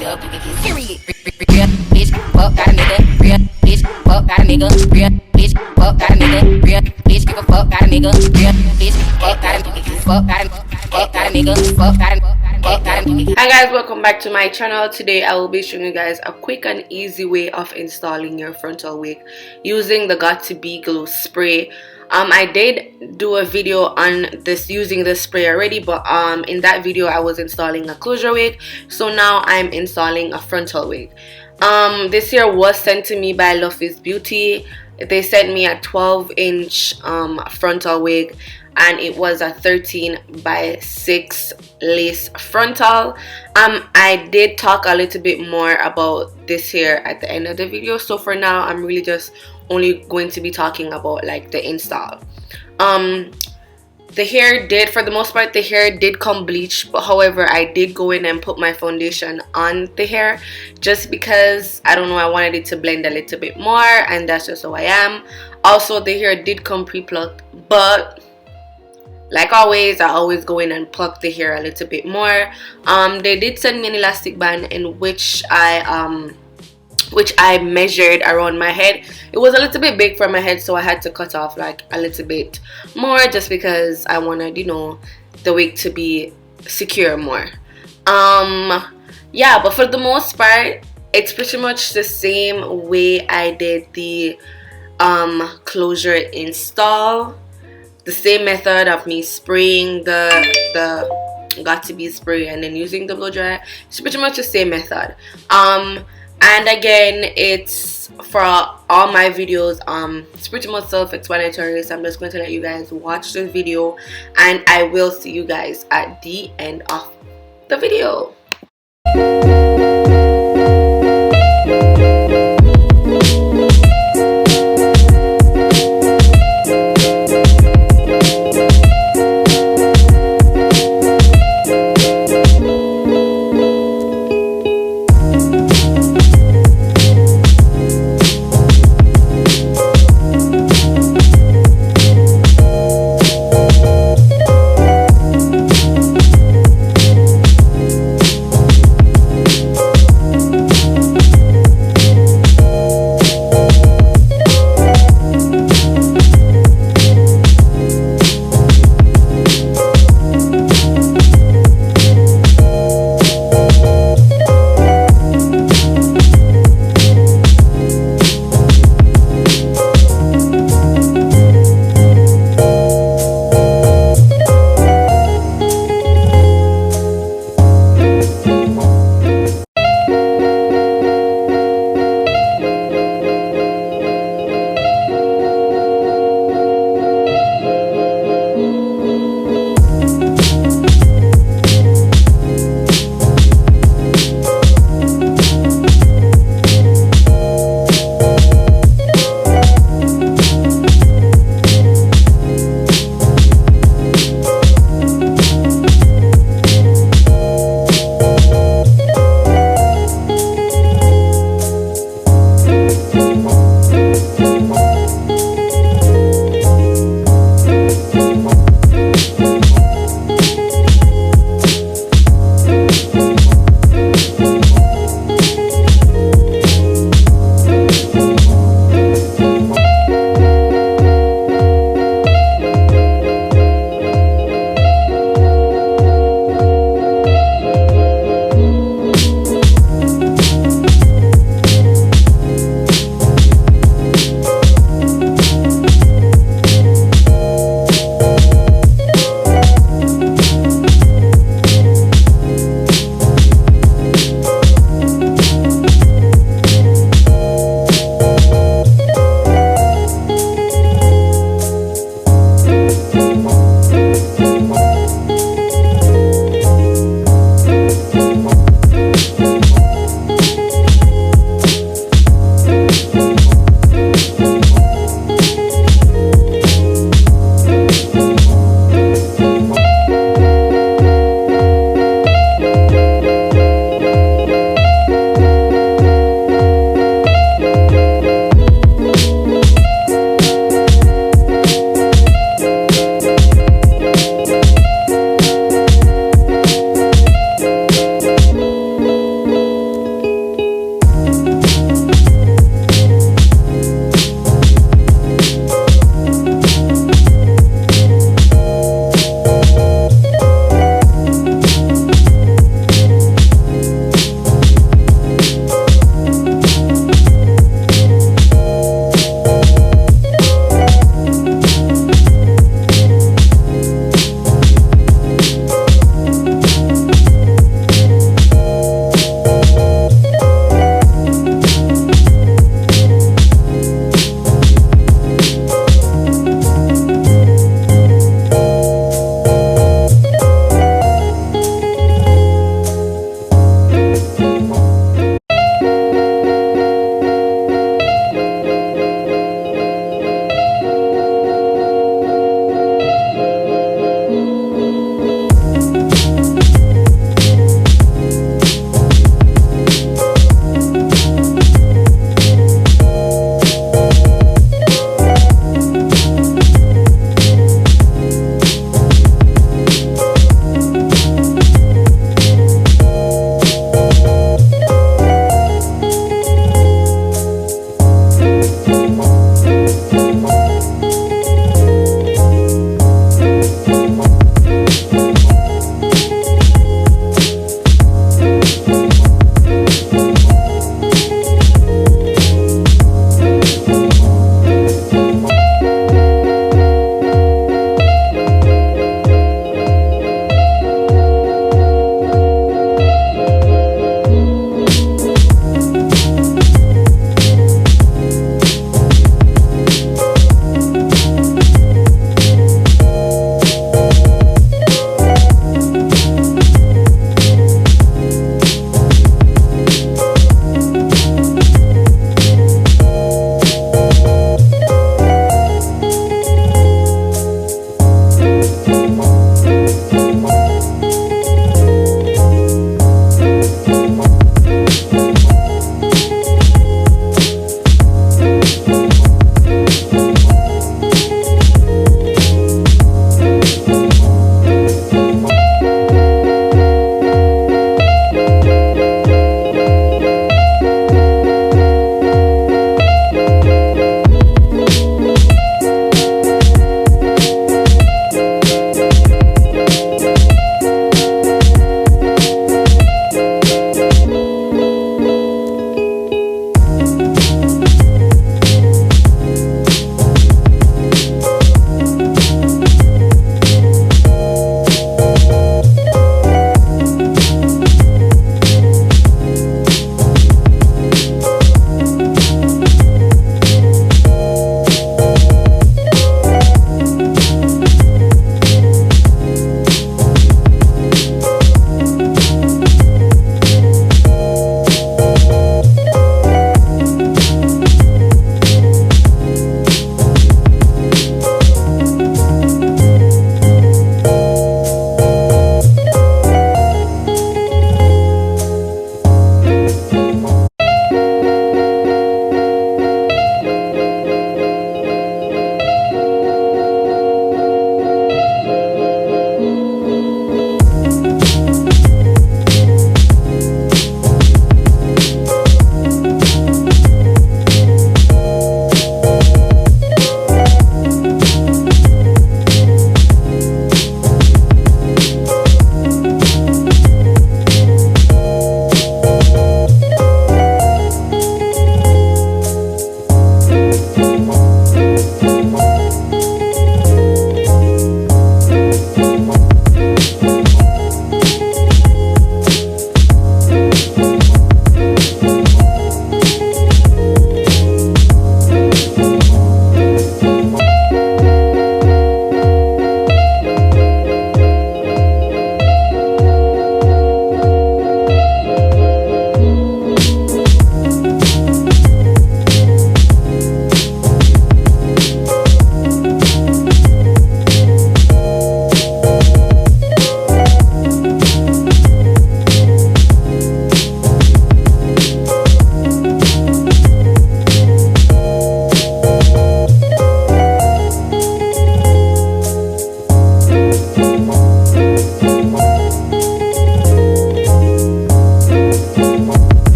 Period. Real bitch, fuck got a nigga. Real bitch, fuck got a nigga. Real bitch, fuck got a nigga. Real bitch, give a fuck got a nigga. Real bitch, fuck got a nigga. Fuck got a nigga. Fuck got a nigga. Hi guys, welcome back to my channel. Today I will be showing you guys a quick and easy way of installing your frontal wig using the Got to Be glue spray. I did do a video on this using this spray already, but in that video I was installing a closure wig, so now I'm installing a frontal wig. This here was sent to me by LUFFY's Beauty. They sent me a 12-inch frontal wig, and it was a 13x6 lace frontal. I did talk a little bit more about this here at the end of the video, so for now I'm really just only going to be talking about like the install. The hair did, for the most part, the hair did come bleached, but however I did go in and put my foundation on the hair just because, I don't know, I wanted it to blend a little bit more, and that's just how I am. Also, the hair did come pre-plucked, but like always, I always go in and pluck the hair a little bit more. They did send me an elastic band in which I measured around my head. It was a little bit big for my head, so I had to cut off like a little bit more just because I wanted, you know, the wig to be secure more. Yeah, but for the most part it's pretty much the same way I did the closure install. The same method of me spraying the Got to Be spray and then using the blow dryer. It's pretty much the same method. And again, it's for all my videos, it's pretty much self-explanatory, so I'm just going to let you guys watch this video, and I will see you guys at the end of the video.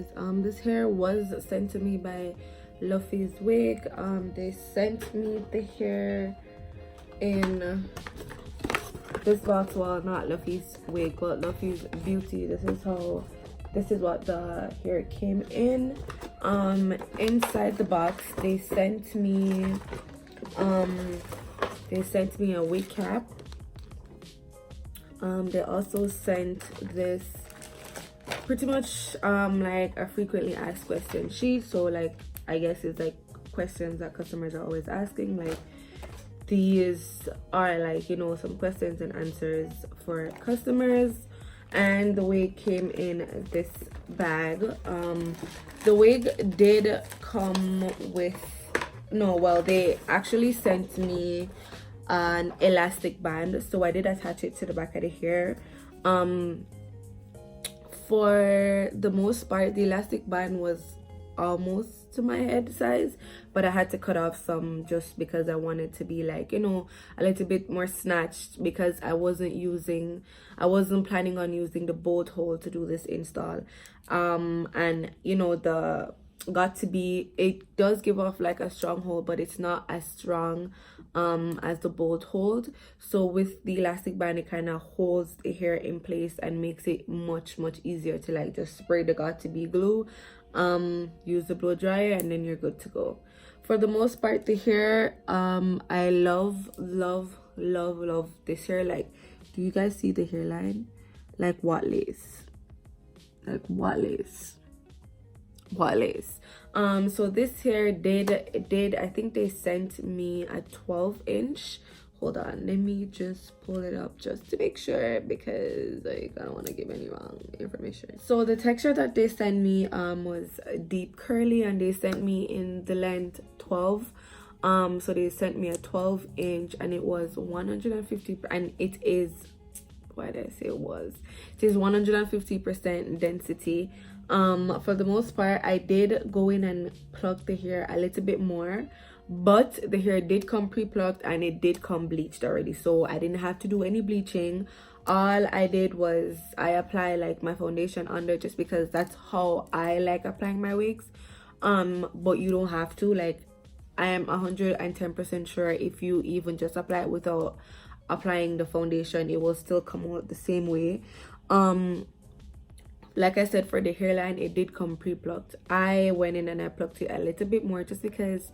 guys. This hair was sent to me by LUFFY's Wig. They sent me the hair in this box. Well, not LUFFY's Wig, but LUFFY's Beauty. This is what the hair came in. Inside the box they sent me a wig cap. They also sent this pretty much like a frequently asked question sheet. So like, I guess it's like questions that customers are always asking. Like, these are like, you know, some questions and answers for customers. And the wig came in this bag. The wig did come with, no, well, they actually sent me an elastic band, so I did attach it to the back of the hair. For the most part, the elastic band was almost to my head size, but I had to cut off some just because I wanted to be like, you know, a little bit more snatched, because I wasn't planning on using the bolt hole to do this install. And you know, the it does give off like a strong hold, but it's not as strong as the bolt hold. So with the elastic band, it kind of holds the hair in place and makes it much easier to like just spray the got2b glue, use the blow dryer, and then you're good to go. For the most part, the hair, I love this hair. Like, do you guys see the hairline? Like, what lace? Like, what lace? So this hair did I think they sent me a 12-inch. Hold on, let me just pull it up just to make sure, because like, I don't want to give any wrong information. So the texture that they sent me was deep curly, and they sent me in the length 12. So they sent me a 12-inch, and it was 150, and it is, why did I say it was? It is 150% density. For the most part, I did go in and pluck the hair a little bit more, but the hair did come pre-plucked and it did come bleached already, so I didn't have to do any bleaching. All I did was I apply like my foundation under, just because that's how I like applying my wigs. But you don't have to. Like, I am 110% sure if you even just apply it without applying the foundation, it will still come out the same way. Like I said, for the hairline, it did come pre-plucked. I went in and I plucked it a little bit more, just because,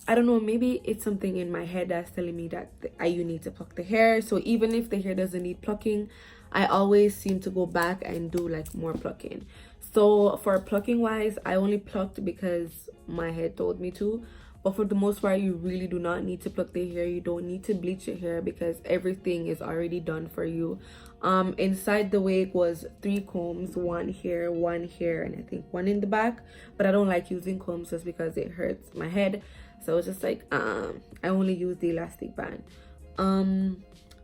I don't know, maybe it's something in my head that's telling me that you need to pluck the hair. So even if the hair doesn't need plucking, I always seem to go back and do like more plucking. So for plucking wise, I only plucked because my head told me to. But for the most part, you really do not need to pluck the hair. You don't need to bleach your hair, because everything is already done for you. Inside the wig was 3 combs, one here, and I think one in the back. But I don't like using combs just because it hurts my head. So it's just like, I only use the elastic band.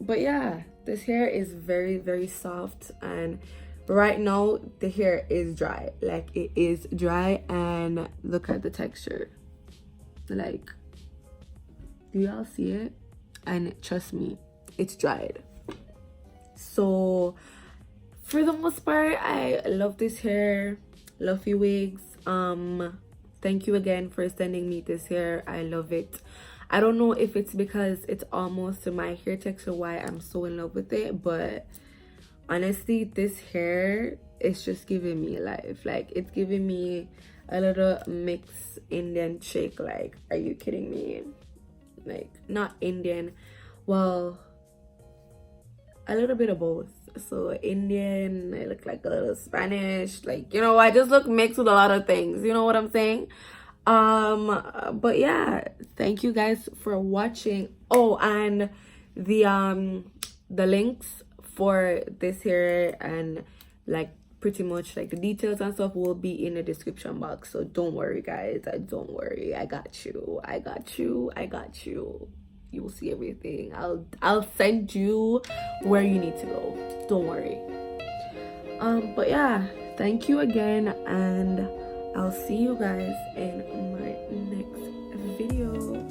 But yeah, this hair is very soft, and right now the hair is dry. Like, it is dry, and look at the texture. Like, do y'all see it? And trust me, it's dried. So for the most part, I love this hair. LUFFY Wigs, thank you again for sending me this hair. I love it. I don't know if it's because it's almost to my hair texture why I'm so in love with it, but honestly, this hair is just giving me life. Like, it's giving me a little mix Indian chick. Like, are you kidding me? Like, not Indian, well, a little bit of both. So Indian, I look like a little Spanish, like, you know, I just look mixed with a lot of things, you know what I'm saying? But yeah, thank you guys for watching. Oh, and the links for this hair and like pretty much like the details and stuff will be in the description box. So don't worry guys, don't worry, I got you. You will see everything. I'll send you where you need to go, don't worry. But yeah, thank you again, and I'll see you guys in my next video.